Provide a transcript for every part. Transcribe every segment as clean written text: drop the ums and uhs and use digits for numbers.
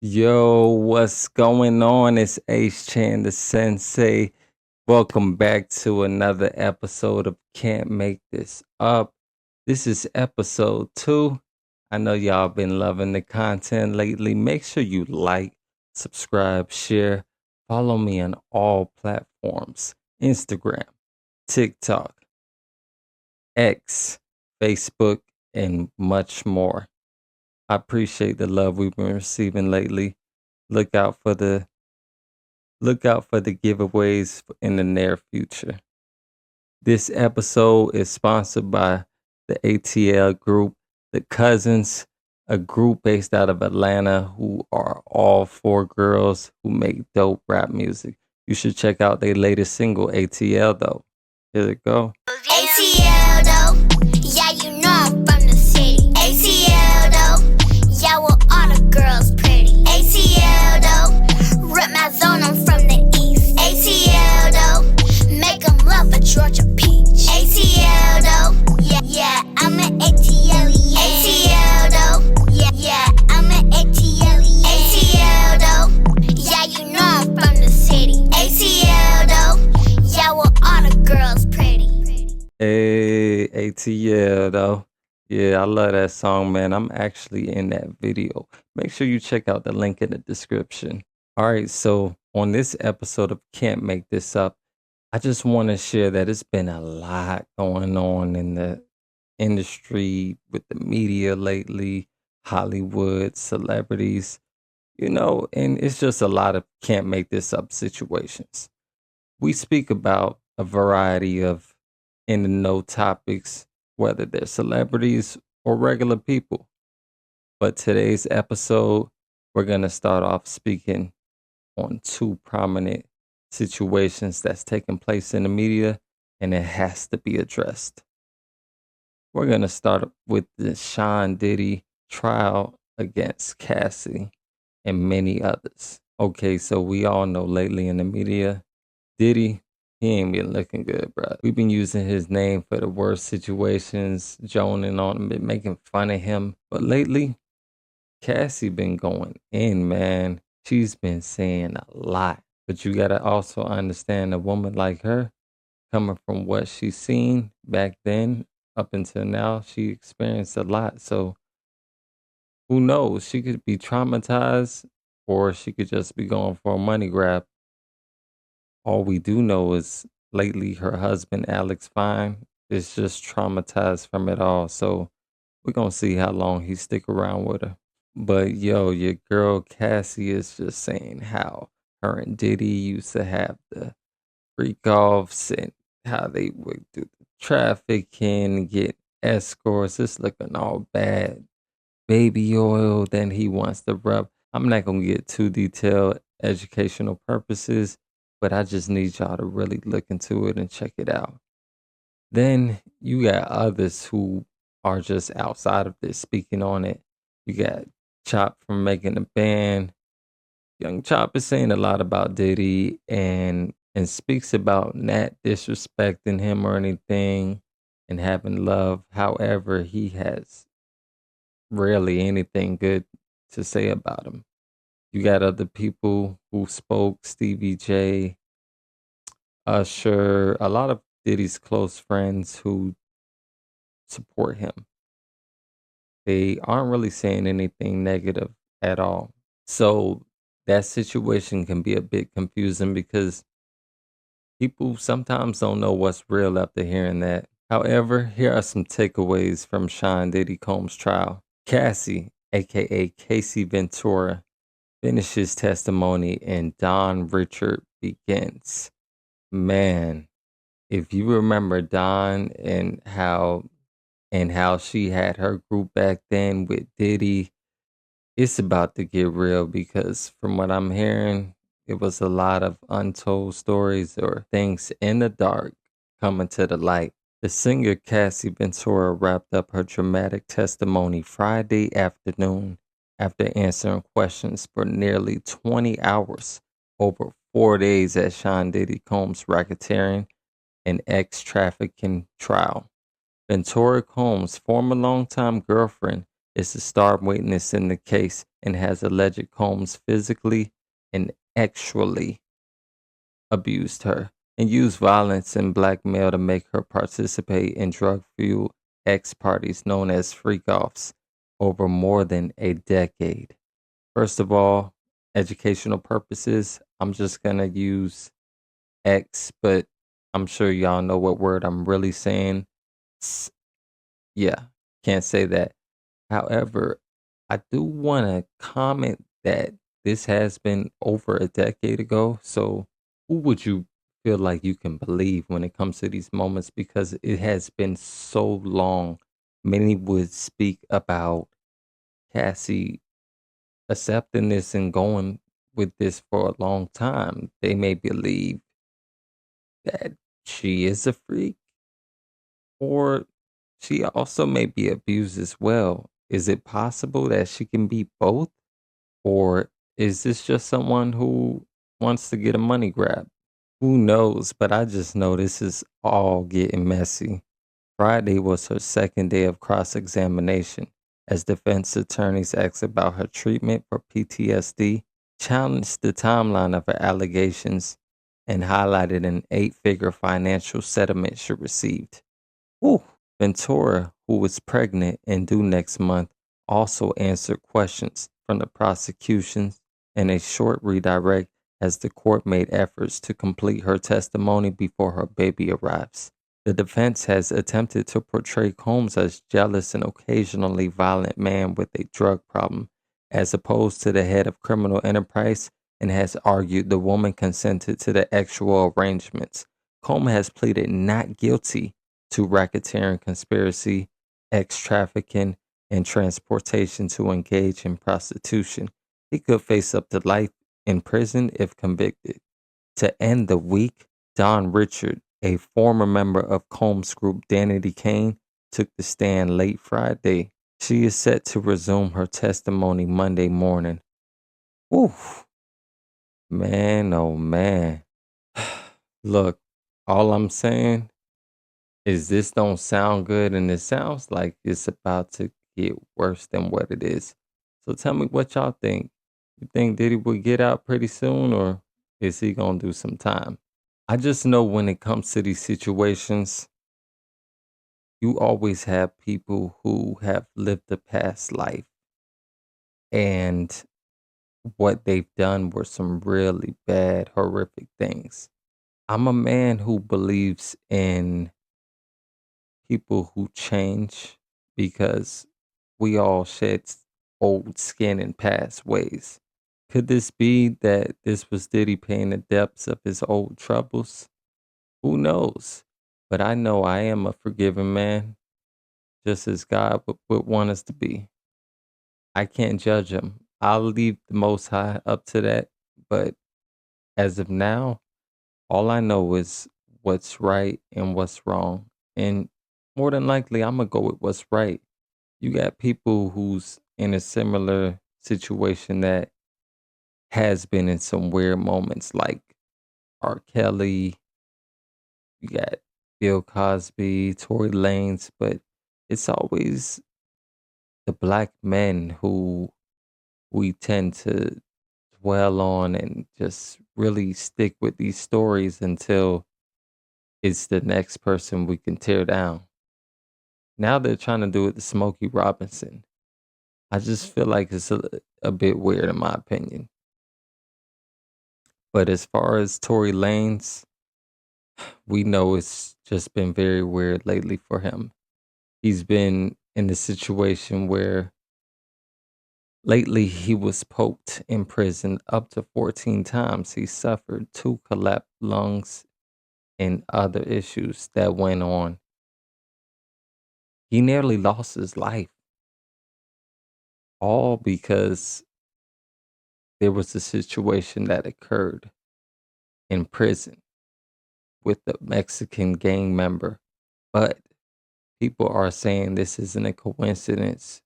Yo, what's going on? It's H Chan the Sensei. Welcome back to another episode of Can't Make This Up. This is episode 2. I know y'all been loving the content lately. Make sure you like, subscribe, share, follow me on all platforms: Instagram, TikTok, X, Facebook, and much more. I appreciate the love we've been receiving lately. Look out for the Look out for the giveaways in the near future. This episode is sponsored by the ATL group, the Cousins, a group based out of Atlanta who are all 4 girls who make dope rap music. You should check out their latest single, ATL, though. Here it go. ATL though, yeah, you know I'm from the city. ATL though, yeah, well, all the girls pretty. ATL though, rip my zone, I'm from the east. ATL though, make 'em love a Georgia peach. ATL though, yeah, I'm an ATL. ATL though, yeah, I'm an ATL. ATL though, yeah, you know I'm from the city. ATL though, yeah, well, all the girls pretty. Hey, ATL, though. Yeah, I love that song, man. I'm actually in that video. Make sure you check out the link in the description. All right, so on this episode of Can't Make This Up, I just want to share that it's been a lot going on in the industry with the media lately, Hollywood, celebrities, and it's just a lot of can't make this up situations. We speak about a variety of in the know topics, whether they're celebrities or regular people. But today's episode, we're going to start off speaking on 2 prominent situations that's taking place in the media, and it has to be addressed. We're going to start with the Sean Diddy trial against Cassie and many others. Okay, so we all know lately in the media, Diddy, he ain't been looking good, bro. We've been using his name for the worst situations, joning on him, been making fun of him. But lately, Cassie been going in, man. She's been saying a lot. But you gotta also understand a woman like her, coming from what she's seen back then up until now, she experienced a lot. So who knows? She could be traumatized or she could just be going for a money grab. All we do know is lately her husband, Alex Fine, is just traumatized from it all. So we're going to see how long he stick around with her. But yo, your girl Cassie is just saying how her and Diddy used to have the freak offs and how they would do the trafficking, get escorts. It's looking all bad. Baby oil, then he wants to rub. I'm not going to get too detailed, educational purposes, but I just need y'all to really look into it and check it out. Then you got others who are just outside of this speaking on it. You got Chop from Making a Band. Young Chop is saying a lot about Diddy and speaks about not disrespecting him or anything and having love. However, he has rarely anything good to say about him. You got other people who spoke, Stevie J, Usher, a lot of Diddy's close friends who support him. They aren't really saying anything negative at all. So that situation can be a bit confusing because people sometimes don't know what's real after hearing that. However, here are some takeaways from Sean Diddy Combs' trial. Cassie, aka Casey Ventura, finishes testimony and Don Richard begins. Man, if you remember Don and how she had her group back then with Diddy, it's about to get real because from what I'm hearing, it was a lot of untold stories or things in the dark coming to the light. The singer Cassie Ventura wrapped up her dramatic testimony Friday afternoon after answering questions for nearly 20 hours over 4 days at Sean Diddy Combs' racketeering and ex-trafficking trial. Ventura Combs' former longtime girlfriend is the star witness in the case and has alleged Combs physically and actually abused her and used violence and blackmail to make her participate in drug-fueled ex-parties known as freak-offs over more than a decade. First of all, educational purposes, I'm just gonna use X, but I'm sure y'all know what word I'm really saying. S- Yeah, can't say that. However, I do want to comment that this has been over a decade ago. So, who would you feel like you can believe when it comes to these moments? Because it has been so long. Many would speak about Cassie accepting this and going with this for a long time. They may believe that she is a freak or she also may be abused as well. Is it possible that she can be both? Or is this just someone who wants to get a money grab? Who knows? But I just know this is all getting messy. Friday was her second day of cross examination as defense attorneys asked about her treatment for PTSD, challenged the timeline of her allegations, and highlighted an 8-figure financial settlement she received. Whew. Ventura, who was pregnant and due next month, also answered questions from the prosecution in a short redirect as the court made efforts to complete her testimony before her baby arrives. The defense has attempted to portray Combs as jealous and occasionally violent man with a drug problem, as opposed to the head of criminal enterprise, and has argued the woman consented to the actual arrangements. Combs has pleaded not guilty to racketeering conspiracy, ex trafficking, and transportation to engage in prostitution. He could face up to life in prison if convicted. To end the week, Don Richard, a former member of Combs Group Danity Kane, took the stand late Friday. She is set to resume her testimony Monday morning. Oof, man, oh man. Look, all I'm saying is this don't sound good and it sounds like it's about to get worse than what it is. So tell me what y'all think. You think Diddy will get out pretty soon or is he gonna do some time? I just know when it comes to these situations, you always have people who have lived a past life and what they've done were some really bad, horrific things. I'm a man who believes in people who change because we all shed old skin in past ways. Could this be that this was Diddy paying the depths of his old troubles? Who knows? But I know I am a forgiving man, just as God would want us to be. I can't judge him. I'll leave the Most High up to that. But as of now, all I know is what's right and what's wrong. And more than likely, I'm going to go with what's right. You got people who's in a similar situation that has been in some weird moments, like R. Kelly, you got Bill Cosby, Tory Lanez, but it's always the black men who we tend to dwell on and just really stick with these stories until it's the next person we can tear down. Now they're trying to do it to Smokey Robinson. I just feel like it's a bit weird in my opinion. But as far as Tory Lanez, we know it's just been very weird lately for him. He's been in a situation where lately he was poked in prison up to 14 times. He suffered 2 collapsed lungs and other issues that went on. He nearly lost his life, all because there was a situation that occurred in prison with a Mexican gang member. But people are saying this isn't a coincidence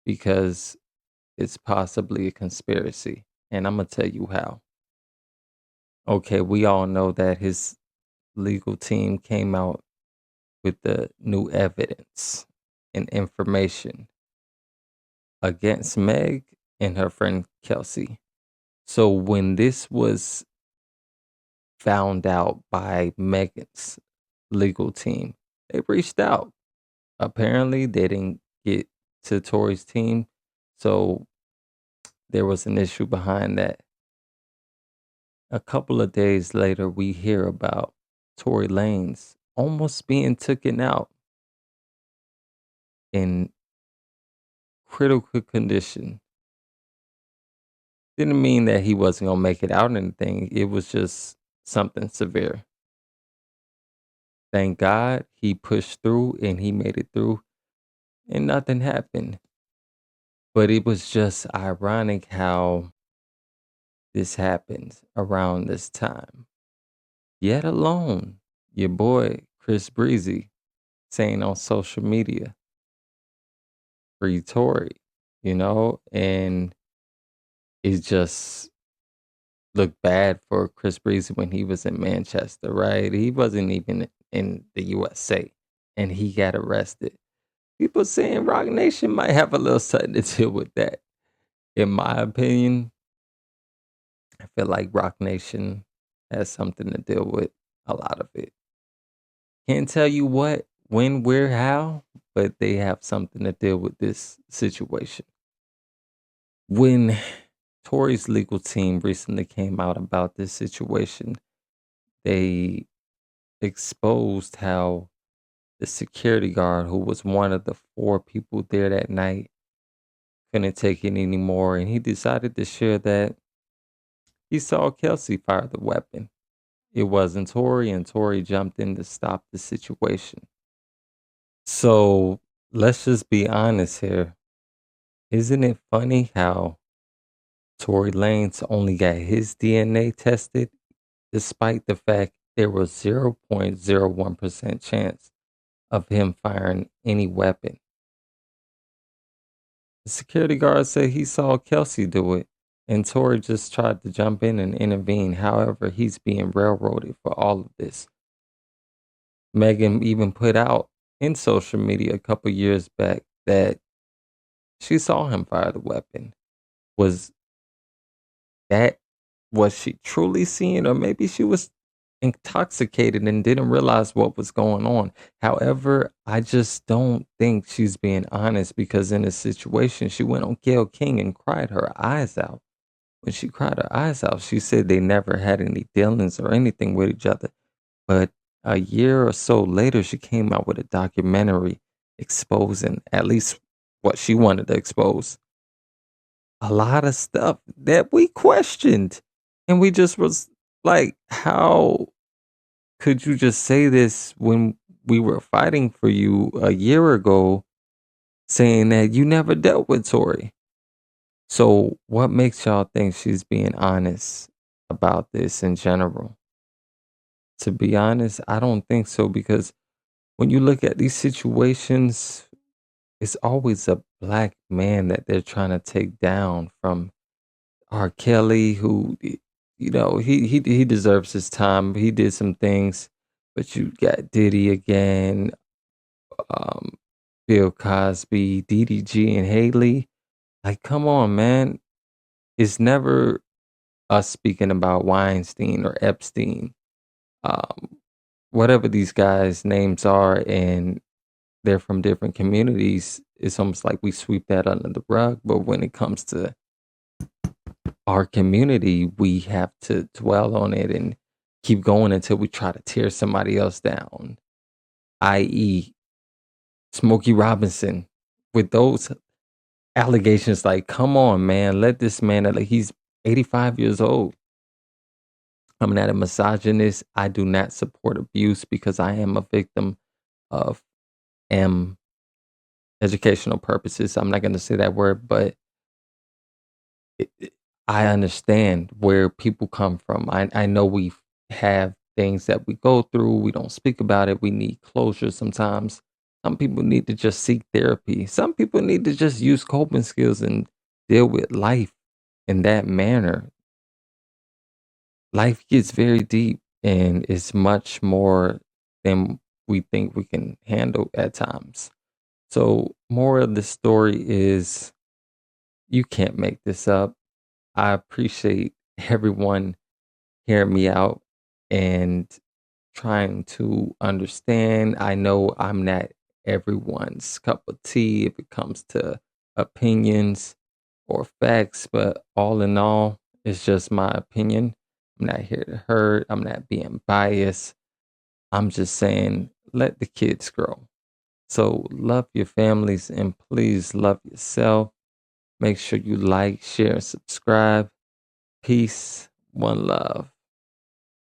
because it's possibly a conspiracy. And I'm going to tell you how. Okay, we all know that his legal team came out with the new evidence and information against Meg and her friend Kelsey. So when this was found out by Megan's legal team, they reached out. Apparently, they didn't get to Tory's team, so there was an issue behind that. A couple of days later, we hear about Tory Lanez almost being taken out in critical condition. Didn't mean that he wasn't gonna make it out or anything. It was just something severe. Thank God he pushed through and he made it through and nothing happened. But it was just ironic how this happens around this time. Yet alone, your boy Chris Breezy saying on social media, free Tory, and it just looked bad for Chris Breezy when he was in Manchester, right? He wasn't even in the USA and he got arrested. People saying Rock Nation might have a little something to do with that. In my opinion, I feel like Rock Nation has something to deal with a lot of it. Can't tell you what, when, where, how, but they have something to deal with this situation. When Tory's legal team recently came out about this situation, they exposed how the security guard, who was one of the four people there that night, couldn't take it anymore, and he decided to share that he saw Kelsey fire the weapon. It wasn't Tory, and Tory jumped in to stop the situation. So let's just be honest here. Isn't it funny how Tory Lanez only got his DNA tested, despite the fact there was 0.01% chance of him firing any weapon? The security guard said he saw Kelsey do it, and Tory just tried to jump in and intervene. However, he's being railroaded for all of this. Megan even put out in social media a couple years back that she saw him fire the weapon. Was that was she truly seeing, or maybe she was intoxicated and didn't realize what was going on? However, I just don't think she's being honest, because in this situation, she went on Gayle King and cried her eyes out. When she cried her eyes out, she said they never had any dealings or anything with each other. But a year or so later, she came out with a documentary exposing at least what she wanted to expose, a lot of stuff that we questioned. And we just was like, how could you just say this when we were fighting for you a year ago, saying that you never dealt with Tory? So what makes y'all think she's being honest about this in general? To be honest, I don't think so, because when you look at these situations, it's always a black man that they're trying to take down, from R. Kelly, who, he deserves his time. He did some things, but you got Diddy again, um, Bill Cosby, DDG, and Haley. Like, come on, man. It's never us speaking about Weinstein or Epstein, um, whatever these guys' names are, and they're from different communities. It's almost like we sweep that under the rug. But when it comes to our community, we have to dwell on it and keep going until we try to tear somebody else down, i.e., Smokey Robinson, with those allegations. Like, come on, man, let this man, like, he's 85 years old. I'm not a misogynist. I do not support abuse, because I am a victim of educational purposes. I'm not going to say that word, but I understand where people come from. I know we have things that we go through. We don't speak about it. We need closure sometimes. Some people need to just seek therapy. Some people need to just use coping skills and deal with life in that manner. Life gets very deep, and it's much more than we think we can handle at times. So, more of the story is You can't make this up. I appreciate everyone hearing me out and trying to understand. I know I'm not everyone's cup of tea if it comes to opinions or facts, but all in all, it's just my opinion. I'm not here to hurt. I'm not being biased. I'm just saying, let the kids grow. So love your families and please love yourself. Make sure you like, share, and subscribe. Peace. One love.